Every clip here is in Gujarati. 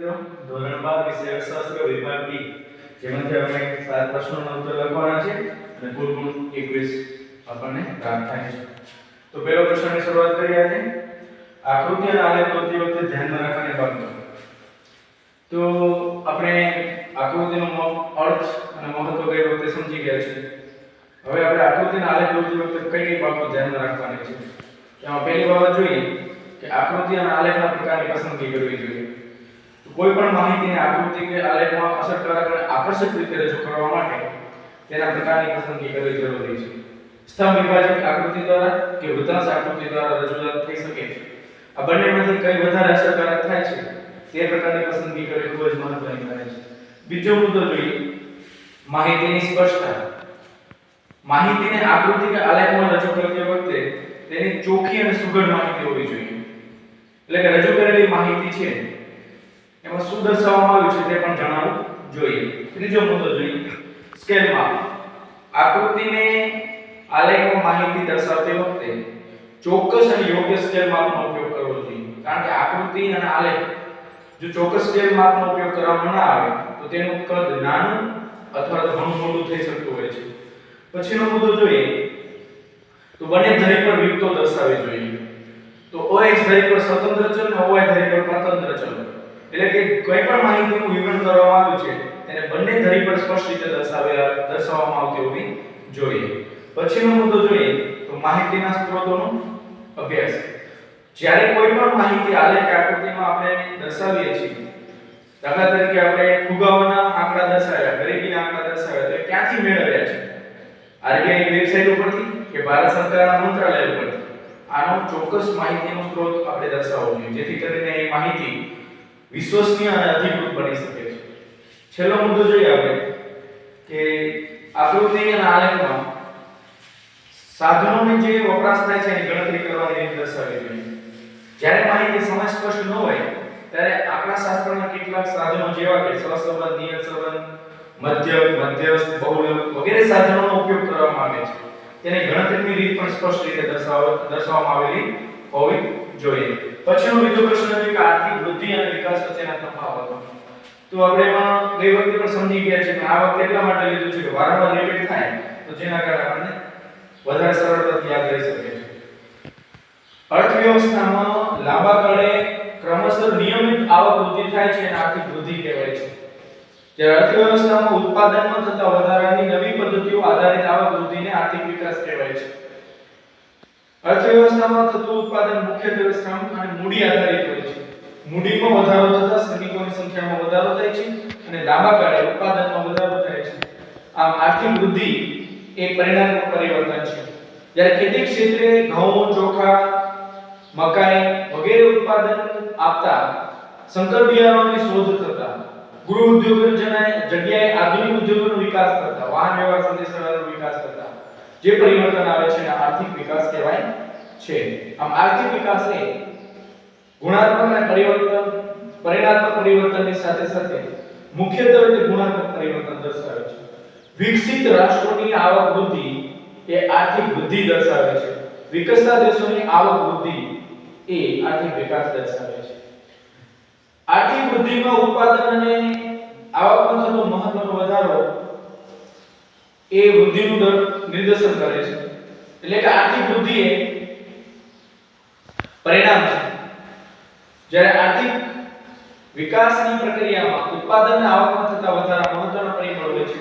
મિત્રો ધોરણ 12 વિષય અર્થશાસ્ત્ર વિભાગ બી જેમાંથી આપણે 7 પ્રશ્નોનો ઉત્તર લખવાના છે અને કુલ 21 આપણને પ્રાપ્ત થાય છે. તો પહેલો પ્રશ્નની શરૂઆત કરીએ આજે. આકૃતિ અને આલેખ દોરતી વખતે ધ્યાનમાં રાખવાની બાબતો. તો આપણે આકૃતિનો અર્થ અને મહત્વ કઈ વખતે સમજી ગયા છે. હવે આપણે આકૃતિ અને આલેખ દોરતી વખતે કઈ બાબતો ધ્યાનમાં રાખવાની છે. એમાં પહેલી બાબત જોઈએ કે આકૃતિ અને આલેખના પ્રકારની પસંદગી કરવી જોઈએ. તો કોઈ પણ માહિતીને આકૃતિ કે આલેખમાં અસરકારક અને આકર્ષક રીતે રજૂ કરવા માટે તેના પ્રકારની પસંદગી કરવી જરૂરી છે. સ્તંભ વિભાજિત આકૃતિ દ્વારા કે વૃત્તાંશ આકૃતિ દ્વારા રજૂઆત થઈ શકે છે. આ બંનેમાંથી કઈ વધારે અસરકારક થાય છે તે પ્રકારની પસંદગી કરવી ખૂબ જ મહત્વની બને છે. બીજો મુદ્દો જોઈએ માહિતીની સ્પષ્ટતા. માહિતીને આકૃતિ કે આલેખમાં રજૂ કરતી વખતે તેની ચોખ્ખી અને સુઘડ માહિતી હોવી જોઈએ. એટલે કે રજૂ કરેલી માહિતી છે એમાં શું દર્શાવવામાં આવ્યું છે તે પણ જણાવવું જોઈએ. ત્રીજો મુદ્દો જોઈએ સ્કેલ માપ. આકૃતિને આલેખમાં માહિતી દર્શાવતી વખતે ચોક્કસ અને યોગ્ય સ્કેલ માપનો ઉપયોગ કરવો જોઈએ. કારણ કે આકૃતિ અને આલેખ જો ચોક્કસ સ્કેલ માપનો ઉપયોગ કરવામાં ના આવે તો તેનું કદ નાનું અથવા તો ઘણું મોટું થઈ શકતું હોય છે. પછીનો મુદ્દો જોઈએ તો બંને ધરી પર વિગતો દર્શાવવી જોઈએ. તો OX ધરી પર સ્વતંત્ર ચલ અને OY ધરી પર સ્વતંત્ર ચલ. એટલે કે કોઈ પણ માહિતીનું વિવરણ કરવામાં આવ્યું છે તેને બંને ધરી પર સ્પષ્ટ રીતે દર્શાવવામાં આવતી હોવી જોઈએ. પછીનો મુદ્દો જોઈએ તો માહિતીના સ્ત્રોતોનો અભ્યાસ. જ્યારે કોઈ પણ માહિતી આલેખ કે આકૃતિમાં આપણે દર્શાવીએ છીએ, દાખલા તરીકે આપણે ફુગાવાના આંકડા દર્શાવ્યા, ગરીબીના આંકડા દર્શાવ્યા, તો ક્યાંથી મેળવ્યા છે? RBI ની વેબસાઈટ ઉપરથી કે ભારત સરકારના મંત્રાલય ઉપરથી? આનો ચોક્કસ માહિતીનો સ્ત્રોત આપણે દર્શાવવો જોઈએ જેથી કરીને એ માહિતી વિશ્વસનીય અને અધિકૃત બની શકે છે. છેલ્લો મુદ્દો જોઈએ આપણે કે આકૃતિ અને આલેખમાં સાધનોની જે વપરાશ થાય છે એની ગણતરી કરવાની રીત દર્શાવવી જોઈએ. જ્યારે માહિતી સમય સ્પષ્ટ ન હોય ત્યારે આંકડાશાસ્ત્રના કેટલાક સાધનો જેવા કે સહસંબંધ, નિયત સંબંધ, મધ્યક, મધ્યસ્થ, બહુલક વગેરે સાધનોનો ઉપયોગ કરવામાં આવે છે. તેની ગણતરીની રીત પણ સ્પષ્ટ રીતે દર્શાવવામાં આવેલી હોવી જોઈએ. પછીનો બીજો પ્રશ્ન છે કે આર્થિક વૃદ્ધિ અને વિકાસ વચ્ચેના તફાવતો. તો આપણે એમાં ગઈ વખતે પણ સમજી ગયા છે કે આ વખતે એટલા માટે લીધું છે કે વારંવાર રિપીટ થાય તો જેના કારણે આપણને વધારે સરળતાથી યાદ રહી શકે છે. અર્થવ્યવસ્થામાં લાંબા ગાળે ક્રમશઃ નિયમિત આવક વૃદ્ધિ થાય છે અને આર્થિક વૃદ્ધિ કહેવાય છે. જ્યારે અર્થવ્યવસ્થામાં ઉત્પાદનમાં થતા વધારાની નવી પદ્ધતિઓ આધારિત આવક વૃદ્ધિને આર્થિક વિકાસ કહેવાય છે. અર્થવ્યવસ્થામાં થતું ઉત્પાદન મુખ્યત્વે શ્રમ અને મૂડી આધારિત હોય છે. મૂડીમાં વધારો થતા શ્રમિકોની સંખ્યામાં વધારો થાય છે અને લાંબા ગાળે ઉત્પાદનમાં વધારો થાય છે. આમ આર્થિક વૃદ્ધિ એ પરિણામનું પરિવર્તન છે. જ્યારે ખેતી ક્ષેત્રે ઘઉં, ચોખા, મકાઈ વગેરે ઉત્પાદન આપતા સંકર બિયારણોની શોધ થતા, ગૃહ ઉદ્યોગોની જગ્યાએ આધુનિક ઉદ્યોગોનો વિકાસ થતા, વાહન વ્યવહાર સંદેશાવ્યવહારનો વિકાસ થતા જે પરિવર્તન આવે છે એને આર્થિક વિકાસ કહેવાય છે. આમ આર્થિક વિકાસ એ ગુણાત્મક અને પરિણાત્મક પરિવર્તનની સાથે સાથે મુખ્યત્વે તે ગુણાત્મક પરિવર્તન દર્શાવે છે. વિકસિત રાષ્ટ્રોની આવક વૃદ્ધિ એ આર્થિક વૃદ્ધિ દર્શાવે છે. વિકસતા દેશોની આવક વૃદ્ધિ એ આર્થિક વિકાસ દર્શાવે છે. આર્થિક વૃદ્ધિમાં ઉત્પાદન અને આવકમાં થતો મહત્વનો વધારો એ વૃદ્ધિનું દર નિર્દેશન કરે છે. એટલે કે આર્થિક વૃદ્ધિ એ પરિણામ છે. જ્યારે આર્થિક વિકાસની પ્રક્રિયામાં ઉત્પાદન અને આવકમાં થતા વધારા મહત્વના પરિબળ હોય છે.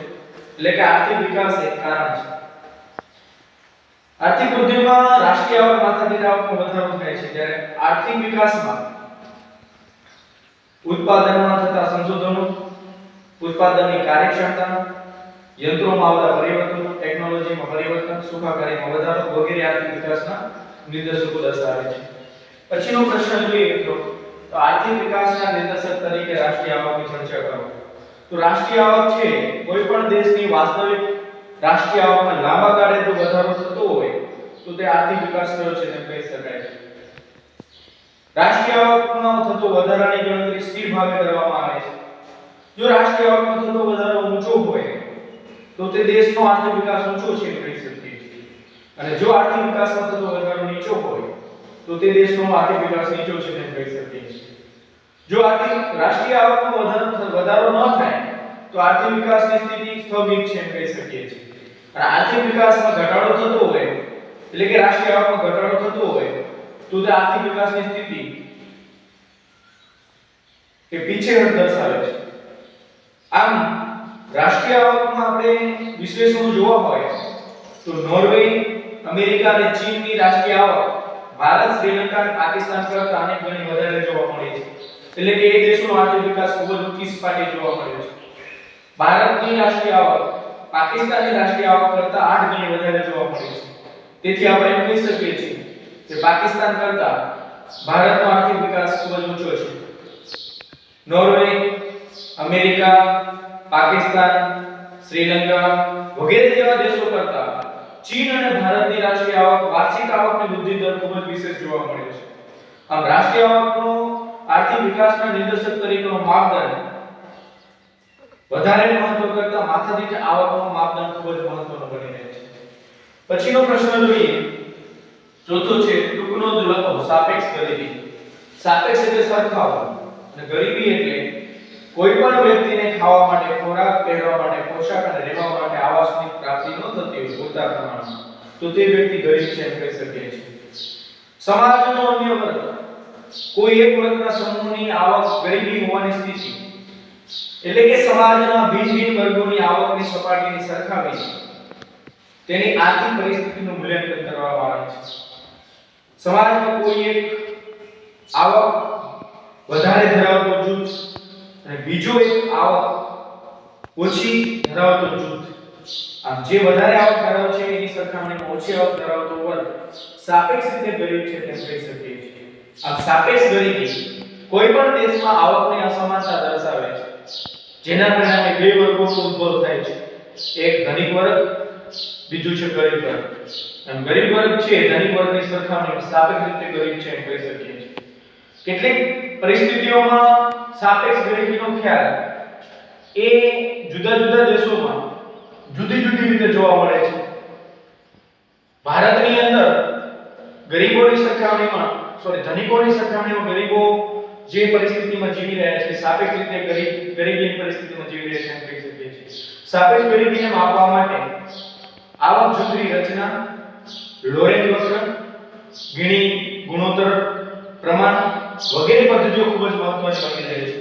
એટલે કે આર્થિક વિકાસ એ કારણ છે. આર્થિક વૃદ્ધિમાં રાષ્ટ્રીય આવક માથાદીઠ આવકમાં વધારો થાય છે. જ્યારે આર્થિક વિકાસમાં ઉત્પાદનમાં થતા સંશોધનો, ઉત્પાદનની કાર્યક્ષમતા, યંત્રોમાં આવતા પરિવર્તનો, ટેકનોલોજીમાં પરિવર્તન, સુખાકારીમાં વધારો વગેરે આર્થિક વિકાસના નિર્દેશકો દર્શાવે છે. પછીનો પ્રશ્ન જોઈએ તો આર્થિક વિકાસના નિર્દેશક તરીકે રાષ્ટ્રીય આવકની ચર્ચા કરો. તો રાષ્ટ્રીય આવક છે કોઈ પણ દેશની વાસ્તવિક રાષ્ટ્રીય આવકમાં લાંબા ગાળે જો વધારો થતો હોય તો તે આર્થિક વિકાસ થયો છે તેમ કહી શકાય છે. રાષ્ટ્રીય આવકમાં થતો વધારાની ગણતરી સ્થિર ભાવે કરવામાં આવે છે. જો રાષ્ટ્રીય આવકમાં થતો વધારો ઊંચો હોય તો તે દેશનો આર્થિક વિકાસ ઊંચો છે એમ કહી શકીએ છીએ. અને જો આર્થિક વિકાસમાં થતો વધારો નીચો હોય તો તે દેશનો આર્થિક વિકાસ નીચો છે તેમ કહી શકીએ છીએ. જો આર્થિક રાષ્ટ્રીય આવકમાં વધારો ન થાય તો આર્થિક વિકાસની સ્થિતિ સ્થગિત છે એમ કહી શકીએ છીએ. અને આર્થિક વિકાસમાં ઘટાડો થતો હોય એટલે કે રાષ્ટ્રીય આવકમાં ઘટાડો થતો હોય તો તે આર્થિક વિકાસની સ્થિતિ એ પીછેહઠ દર્શાવે છે. આમ રાષ્ટ્રીય આવકમાં આપણે વિશ્લેષણ જોવા હોય તો નોર્વે, અમેરિકા અને ચીનની રાષ્ટ્રીય આવક ભારત, શ્રીલંકા અને પાકિસ્તાન કરતા અનેક ગણી વધારે જોવા મળે છે. એટલે કે એ દેશોનો આર્થિક વિકાસ ખૂબ જ ઊંચી સપાટીએ જોવા મળે છે. ભારતની રાષ્ટ્રીય આવક પાકિસ્તાનની રાષ્ટ્રીય આવક કરતા 8 ગણી વધારે જોવા મળે છે. તેથી આપણે એમ કહી શકીએ છીએ કે પાકિસ્તાન કરતા ભારતનો આર્થિક વિકાસ ખૂબ જ ઊંચો છે. નોર્વે, અમેરિકા, પાકિસ્તાન, શ્રીલંકા વગેરે જેવા દેશો કરતા ચીન અને ભારતની રાષ્ટ્રીય આવક વાર્ષિક આવકની વૃદ્ધિ દર ખૂબ જ વિશેષ જોવા મળે છે. આમ રાષ્ટ્રીય આવકનો આર્થિક વિકાસના નિર્દેશક તરીકેનો માપદંડ વધારે મહત્વ કરતા માથાદીઠ આવકનો માપદંડ ખૂબ જ મહત્વનો બની રહે છે. પછીનો પ્રશ્ન જોઈએ. ચોથો છે ટૂંકનો જ લખો સાપેક્ષ ગરીબી. સાપેક્ષ એટલે સરખાવવું અને ગરીબી એટલે કોઈ પણ વ્યક્તિને ખાવા માટે, ખોરાક પહેરવા માટે, પોશાક અને રહેવા માટે આવાસની પ્રાપ્તિ ન થતી હોય પૂરતા પ્રમાણમાં તો તે વ્યક્તિ ગરીબ છે એમ કહી શકીએ છીએ. સમાજનો અન્ય વર્ગ કોઈ એક વર્ગના સમૂહની આવક ગરીબી હોવાની સ્થિતિ એટલે કે સમાજના ભિન્ન વર્ગોની આવકની સપાટીની સરખામણી તેની આર્થિક પરિસ્થિતિનું મૂલ્યાંકન કરવામાં આવે છે. સમાજમાં કોઈ એક આવક વધારે ધરાવતો જૂથ અને બીજો એક આવક ઓછી ધરાવતો જૂથ, આમ જે વધારે આવક ધરાવે છે એની સરખામણીમાં ઓછી આવક ધરાવતો વર્ગ સાપેક્ષ રીતે ગરીબ છે તેમ કહી શકીએ છીએ. આ સાપેક્ષ ગરીબી કોઈ પણ દેશમાં આવકની અસમાનતા દર્શાવે છે, જેના પરિણામે બે વર્ગોનો ઉદ્ભવ થાય છે. એક ધનિક વર્ગ, બીજું છે ગરીબ વર્ગ. આમ ગરીબ વર્ગ છે ધનિક વર્ગની સરખામણીમાં સાપેક્ષ રીતે ગરીબ છે એમ કહી શકીએ છીએ. કેટલીક પરિસ્થિતિઓમાં સાપેક્ષ ગરીબીનો ખ્યાલ એ જુદા જુદા દેશોમાં જુદી જુદી રીતે જોવા મળે છે. ભારતની અંદર ગરીબોની સરખામણીમાં ધનિકોની સરખામણીમાં ગરીબો જે પરિસ્થિતિમાં જીવી રહ્યા છે સાપેક્ષ રીતે ગરીબીની પરિસ્થિતિમાં જીવી રહ્યા છે એમ કહી શકીએ છીએ. સાપેક્ષ ગરીબીને માપવા માટે આવક જૂથની રચના, લોરેન્જ વક્ર, ગિણી ગુણોત્તર પ્રમાણ વગેરે પદ્ધતિઓ ખૂબ જ મહત્વની બની રહે છે.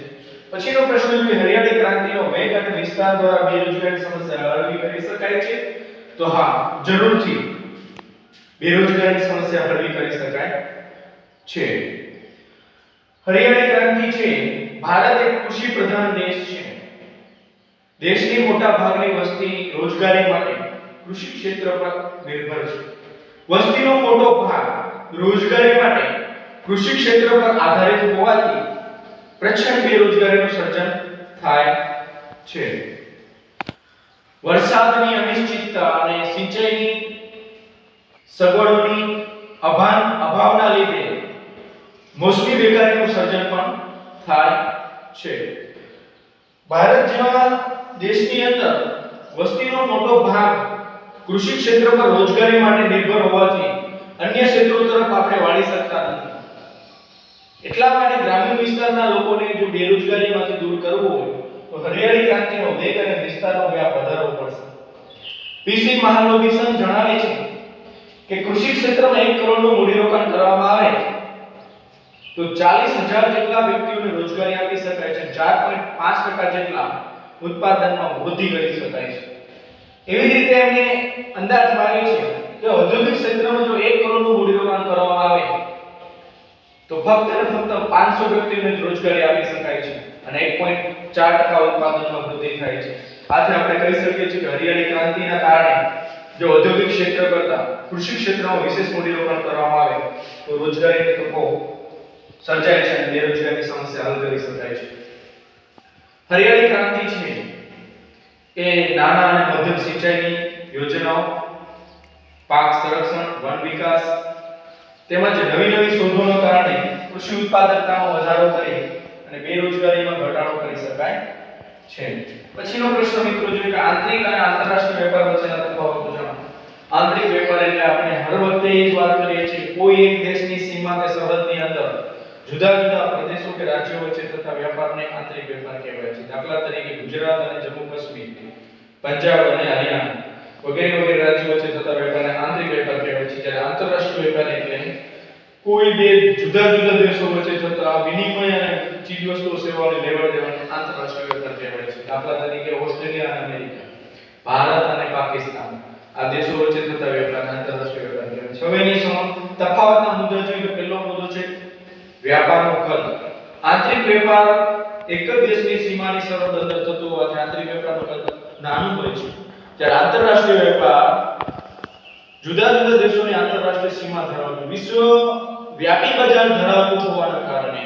પછીનો પ્રશ્ન છે હરિયાળી ક્રાંતિનો વેગ અને વિસ્તાર દ્વારા બેરોજગારી સમસ્યા હળવી કરી શકાય છે? તો હા, જરૂરથી બેરોજગારીની સમસ્યા હળવી કરી શકાય છે. હરિયાળી ક્રાંતિ છે ભારત એક કૃષિ પ્રધાન દેશ છે. દેશની મોટા ભાગની વસ્તી રોજગારી માટે કૃષિ ક્ષેત્ર પર નિર્ભર છે. વસ્તીનો મોટો ભાગ રોજગારી માટે કૃષિ ક્ષેત્ર પર આધારિત હોવાથી પ્રચંડ બેરોજગારીનું સર્જન થાય છે. વરસાદની અનિશ્ચિતતા અને સિંચાઈની સગવડોની અભાવના લીધે મોસમી બેકારીનું સર્જન પણ થાય છે. ભારત જેવા દેશની અંદર વસ્તીનો મોટો ભાગ કૃષિ ક્ષેત્ર પર રોજગારી માટે નિર્ભર હોવાથી અન્ય ક્ષેત્રો તરફ આપણે વાળી શકતા નથી. એટલા માટે ગ્રામીણ વિસ્તારના લોકોને જો બેરોજગારીમાંથી દૂર કરવું હોય તો હરિયાળી ક્રાંતિનો વેગ અને વિસ્તારનો વ્યાપ વધારવો પડશે. પીસી મહાલોભિસન જણાવે છે કે કૃષિ ક્ષેત્રમાં 1 કરોડનું મૂડીરોકાણ કરવામાં આવે તો 40,000 જેટલા વ્યક્તિઓને રોજગારી આપી શકાય છે. 4.5% જેટલા ઉત્પાદનમાં વૃદ્ધિ કરી શકાય છે. એવી જ રીતે એમને અંદાજ માર્યો છે કે ઔદ્યોગિક ક્ષેત્રમાં જો 1 કરોડનું મૂડીરોકાણ કરવામાં આવે તો ફક્ત અને ફક્ત 500 વ્યક્તિઓને રોજગારી આપી શકાય છે અને 1.4% ઉત્પાદનમાં વૃદ્ધિ થાય છે. આથી આપણે કહી શકીએ છીએ કે હરિયાળી ક્રાંતિના કારણે જો ઔદ્યોગિક ક્ષેત્ર કરતા કૃષિ ક્ષેત્રમાં વિશેષ મૂડીરોકાણ કરવામાં આવે તો રોજગારીની તકો સર્જાય છે અને બેરોજગારીની સમસ્યા હલ કરી શકાય છે. હરિયાળી ક્રાંતિ છે એ નાના અને મધ્યમ સિંચાઈની યોજનાઓ, પાક સંરક્ષણ, વન વિકાસ તેમજ નવી શોધોના કારણે કૃષિ ઉત્પાદકતામાં વધારો કરી અને બેરોજગારીમાં ઘટાડો કરી શકાય છે. પછીનો પ્રશ્ન મિત્રો જોઈએ કે આંતરિક અને આંતરરાષ્ટ્રીય વેપાર વચ્ચેના તફાવતો જણાવો. આંતરિક વેપાર એટલે આપણે હર વખતે એ જ વાત કરીએ છીએ કોઈ એક દેશની સીમા કે સરહદની અંદર જુદા જુદા પ્રદેશો કે રાજ્યો વચ્ચે થતા વ્યાપારને આંતરિક વેપાર કહેવાય છે. દાખલા તરીકે ગુજરાત અને જમ્મુ કાશ્મીર, પંજાબ અને હરિયાણા વગેરે વગેરે રાજ્યો વચ્ચે થતા વેપારને આંતરિક વેપાર કહેવાય છે. જ્યારે આંતરરાષ્ટ્રીય વેપાર એટલે કોઈ બે જુદા જુદા દેશો વચ્ચે થતા વિનિમય અને ચીજવસ્તુઓ સેવાઓની લેવડ દેવડને આંતરરાષ્ટ્રીય વેપાર કહેવાય છે. દાખલા તરીકે ઓસ્ટ્રેલિયા અને અમેરિકા, ભારત અને પાકિસ્તાન આ દેશો વચ્ચે થતા વેપારને આંતરરાષ્ટ્રીય વેપાર કહેવાય છે. હવે એની તફાવતના મુદ્દા જોઈએ તો પહેલો મુદ્દો છે વ્યાપારનો કદ. આંતરિક વેપાર એક જ દેશની સીમાની સરહદ અંદર થતો હોવાથી આંતરિક વેપારનું કદ નાનું હોય છે. જ્યારે આંતરરાષ્ટ્રીય વેપાર જુદા જુદા દેશોની આંતરરાષ્ટ્રીય સીમા ધરાવતું વિશ્વ વ્યાપી બજાર ધરાવતું હોવાના કારણે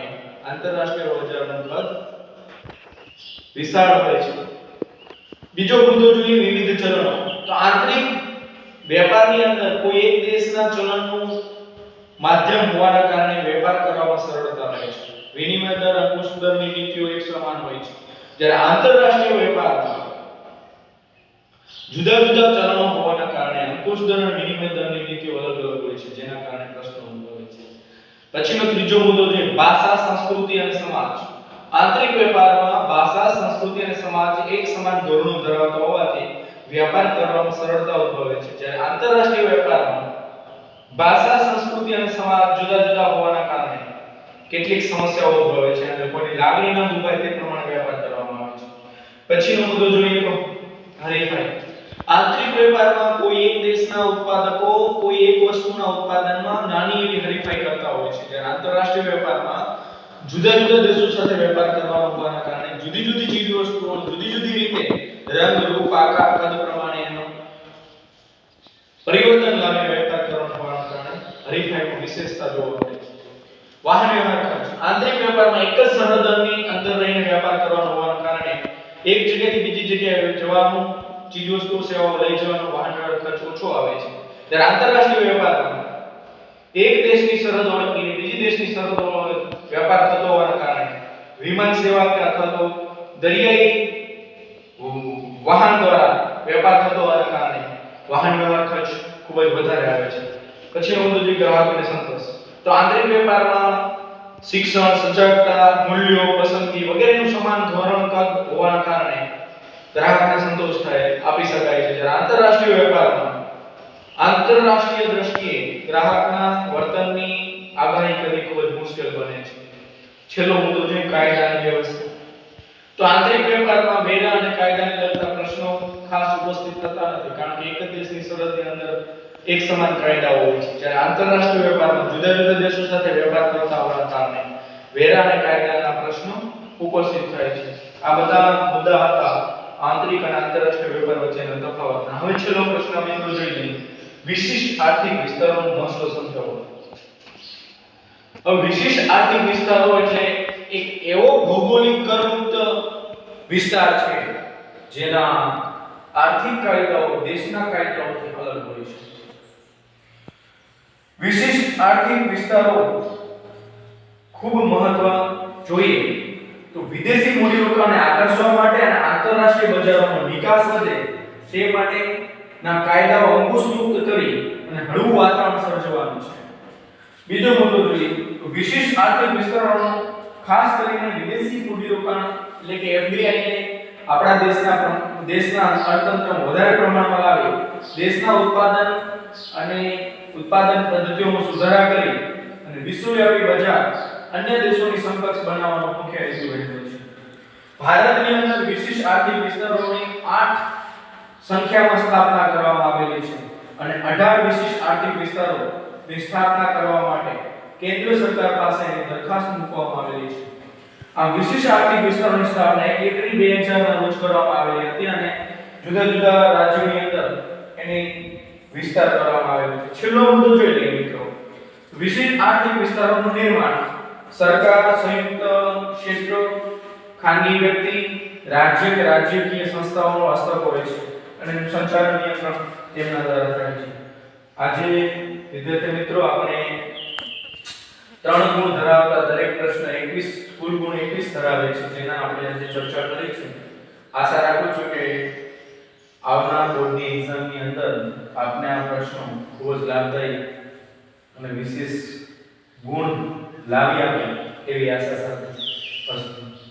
આંતરરાષ્ટ્રીય બજારનું કદ વિશાળ હોય છે. બીજો મુદ્દો જોઈએ વિવિધ ચલણો. તો આંતરિક વેપારની અંદર કોઈ એક દેશના ચલણનું માધ્યમ હોવાના કારણે વેપાર કરવામાં સરળતા રહે છે. વિનિમય દર, અંકુશ દરની નીતિઓ એક સમાન હોય છે. જ્યારે આંતરરાષ્ટ્રીય વેપારમાં જુદા જુદા ચલણો હોવાના કારણે અંકુશ દર અને વિનિમય દરની નીતિઓ અલગ અલગ હોય છે, જેના કારણે પ્રશ્નો ઉદ્ભવે છે. પછીનો ત્રીજો મુદ્દો છે ભાષા, સંસ્કૃતિ અને સમાજ. આંતરિક વેપારમાં ભાષા, સંસ્કૃતિ અને સમાજ એક સમાન ધોરણો ધરાવતા હોવાથી વ્યાપાર કરવામાં સરળતા ઉદ્ભવે છે. જ્યારે આંતરરાષ્ટ્રીય વેપારમાં ભાષા, સંસ્કૃતિ અને સમાજ જુદા જુદા હોવાના કારણે કેટલીક સમસ્યાઓ ઉદ્ભવે છે અને લોકોની લાગણી ન દુભાય તે પ્રમાણે વેપાર કરવામાં આવે છે. પછીનો મુદ્દો જોઈએ તો હરીફાઈ. આંતરિક વેપારમાં કોઈ એક દેશના ઉત્પાદકો કોઈ એક વસ્તુના ઉત્પાદનમાં નાની એવી હરીફાઈ કરતા હોય છે. જ્યારે આંતરરાષ્ટ્રીય વેપારમાં જુદા જુદા દેશો સાથે વેપાર કરવાનો હોવાના કારણે જુદી જુદી ચીજવસ્તુઓ જુદી જુદી રીતે રંગ, રૂપ, આકાર, કદ પ્રમાણે એનો પરિવર્તન લાવીને વેપાર કરવાનો હોવાના કારણે હરીફાઈની વિશેષતા જોવા મળે છે. વાહન વ્યવહાર ખર્ચ. આંતરિક વેપારમાં એક જ સરહદની અંદર રહીને વેપાર કરવાનો હોવાના કારણે એક જગ્યાએથી બીજી જગ્યાએ જવાનું, ચીજવસ્તુઓ સેવાઓ લઈ જવાનો વાહન વ્યવહાર ખર્ચ ઓછો આવે છે. જ્યારે આંતરરાષ્ટ્રીય વેપારમાં એક દેશની સરહદ ઓળંગીને બીજી દેશની સરહદ વેપાર થતો હોવાના કારણે વિમાન સેવા કે અથવા તો દરિયાઈ વાહન દ્વારા વેપાર થતો હોવાના કારણે વાહન વ્યવહાર ખર્ચ ખૂબ જ વધારે આવે છે. પછીનો મુદ્દો છે ગ્રાહકોને સંતોષ. તો આંતરિક વેપારમાં શિક્ષણ, સજાગતા, મૂલ્યો, પસંદગી વગેરેનું સમાન ધોરણ કદ હોવાના કારણે ગ્રાહકને સંતોષ થાય આપી શકાય છે. જ્યારે આંતરરાષ્ટ્રીય વેપારમાં આંતરરાષ્ટ્રીય દ્રષ્ટિએ ગ્રાહકના વર્તનની આગાહી કરવી ખૂબ જ મુશ્કેલ બને છે. છેલ્લો મુદ્દો છે કાયદાની વ્યવસ્થા. તો આંતરિક વેપારમાં વેરા અને કાયદાને લગતા પ્રશ્નો ખાસ ઉપસ્થિત થતા નથી, કારણ કે એક જ દેશની સરહદની અંદર એક સમાન કાયદાઓ હોય છે. જ્યારે આંતરરાષ્ટ્રીય વેપારમાં જુદા જુદા દેશો સાથે વેપાર કરતા હોવાના કારણે વેરા અને કાયદાના પ્રશ્નો ઉપસ્થિત થાય છે. આ બધા મુદ્દા હતા આંતરિક અને આંતરરાષ્ટ્રીય વેપાર વચ્ચેનો તફાવત. હવે છેલ્લો પ્રશ્ન મિત્રો જોઈ લઈએ. વિશિષ્ટ આર્થિક વિસ્તારોનો મહત્વ સમજાવો. હવે વિશિષ્ટ આર્થિક વિસ્તારો એટલે એક એવો ભૌગોલિક કરમુક્ત વિસ્તાર છે જેના આર્થિક કાયદાઓ દેશના કાયદાઓથી અલગ હોય છે. વિશિષ્ટ આર્થિક વિસ્તારો ખૂબ મહત્વ જોઈએ તો વિદેશી મૂડીરોકાણને આકર્ષવા માટે અને આંતરરાષ્ટ્રીય બજારોનો વિકાસ વધે તે માટેના કાયદાઓ અંકુશ મુક્ત કરી અને હળવું વાતાવરણ સર્જવાનું છે. બીજો મુદ્દો જોઈએ તો વિશિષ્ટ આર્થિક વિસ્તારોનો ખાસ કરીને વિદેશી મૂડીરોકાણ એટલે કે FDI ને આપણા દેશના અર્થતંત્રમાં વધારે પ્રમાણમાં લાવી દેશના ઉત્પાદન પદ્ધતિઓમાં સુધારા કરી અને વિશ્વવ્યાપી બજાર અન્ય દેશોની સમકક્ષ બનાવવાનો મુખ્ય હેતુ રહેલો છે. ભારતની અંદર વિશિષ્ટ આર્થિક વિસ્તારોની 8 સંખ્યામાં સ્થાપના કરવામાં આવેલી છે અને 18 વિશિષ્ટ આર્થિક વિસ્તારોની સ્થાપના કરવા માટે કેન્દ્ર સરકાર પાસે દરખાસ્ત મૂકવામાં આવેલી છે. આ વિશિષ્ટ આર્થિક વિસ્તારોની સ્થાપના 1 એપ્રિલ 2000 ના રોજ કરવામાં આવેલી હતી અને જુદા જુદા રાજ્યોની અંદર એની વિસ્તાર કરવામાં આવેલો છે. છેલ્લો મુદ્દો જોઈ લઈએ મિત્રો. વિશિષ્ટ આર્થિક વિસ્તારોનું નિર્માણ સરકાર, સંયુક્ત ક્ષેત્ર, ખાનગી વ્યક્તિ, રાજ્ય કે રાજ્યકીય સંસ્થાઓનો હસ્તક હોય છે અને સંચાલન નિયંત્રણ તેમના દ્વારા થાય છે. આજે વિદ્યાર્થી મિત્રો આપણે 3 ગુણ ધરાવતા દરેક પ્રશ્ન 21 કુલ ગુણ 21 ધરાવે છે, જેના આપણે આજે ચર્ચા કરી છે. આશા રાખું છું કે આવનાર બોર્ડની એક્ઝામની અંદર આપને આ પ્રશ્નો ખૂબ જ લાભદાયી અને વિશેષ ગુણ લાવી આપે એવી આશા સાથે